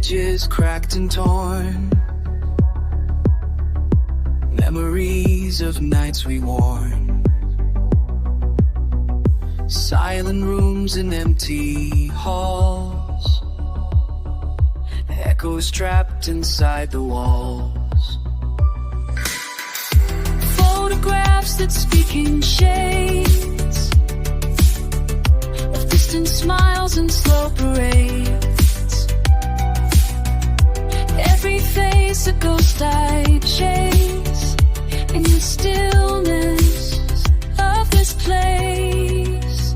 edges cracked and torn, memories of nights we worn, silent rooms and empty halls, echoes trapped inside the walls, photographs that speak in shades of distant smiles and slow parades, every face a ghost I chase in the stillness of this place,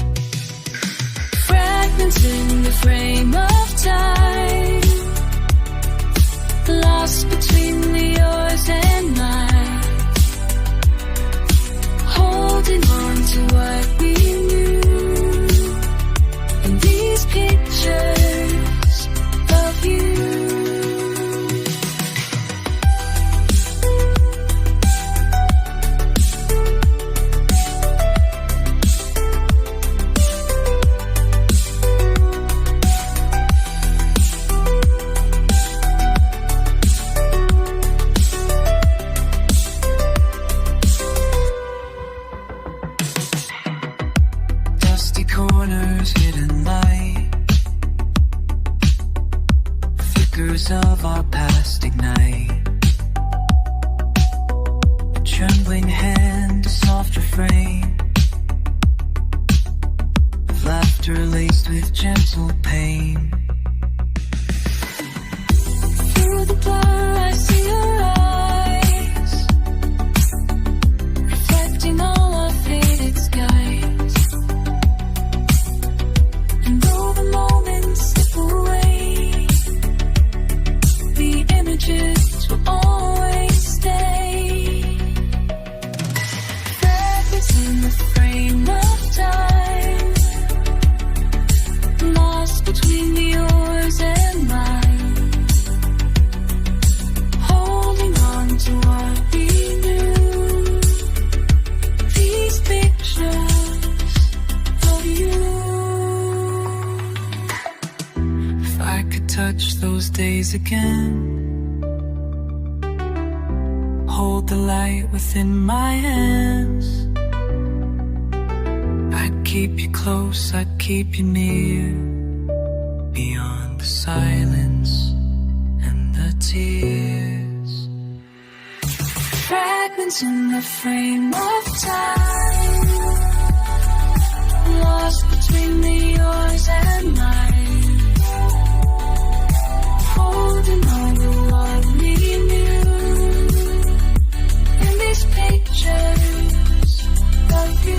fragments in the frame of time, lost between the yours and mine, holding on to what we knew, and these pictures of you. Corners, hidden light, flickers of our past ignite, a trembling hand, a soft refrain of laughter laced with gentle pain. Through the blur I see your eyes, reflecting all our faded skies. Will always stay, fragments in the frame of time, lost between the yours and mine, holding on to what we knew, these pictures of you. If I could touch those days again, hold the light within my hands, I'd keep you close, I'd keep you near, beyond the silence and the tears. Fragments in the frame of time, lost between the yours and mine, holding on to what we knew, these pictures of you.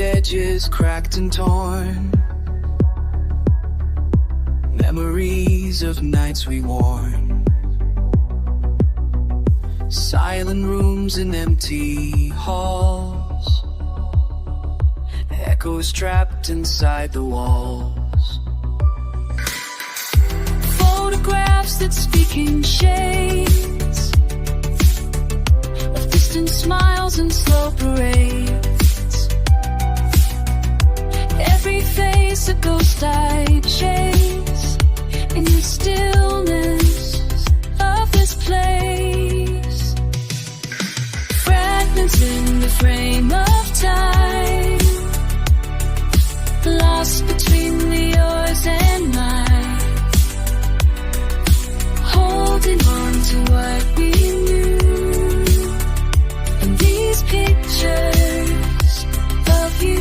Edges cracked and torn, memories of nights we worn, silent rooms and empty halls, echoes trapped inside the walls, photographs that speak in shades of distant smiles and slow parades, every face a ghost I chase in the stillness of this place, fragments in the frame of time, lost between the yours and mine, holding on to what we knew, and these pictures of you.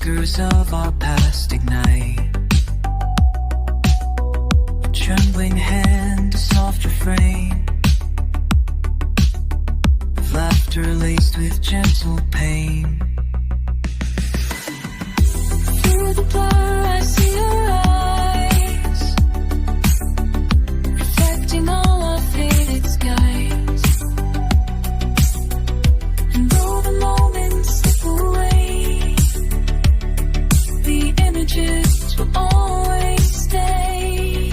whiskers of our past ignite. A trembling hand, a soft refrain of laughter laced with gentle pain. Through the blur I see your eyes, reflecting all our faded skies. And though the moments slip away, the images will always stay.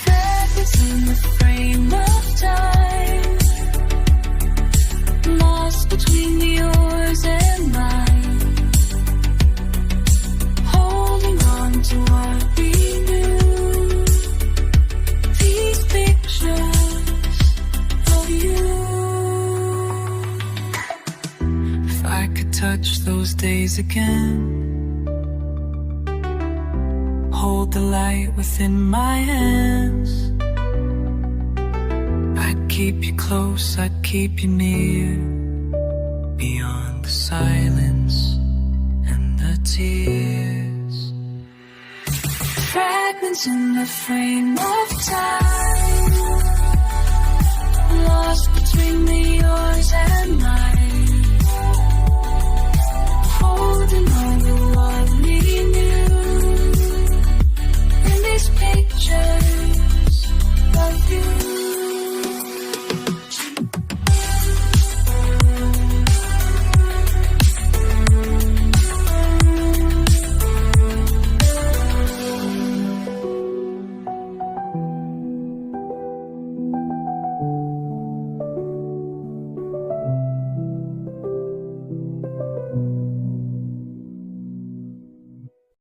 Fragments in the frame of time, lost between yours and mine, holding on to what we knew. These pictures of you. If I could touch those days again, hold the light within my hands, I'd keep you close, I'd keep you near, beyond the silence and the tears. Fragments in the frame of time, lost between the yours and mine,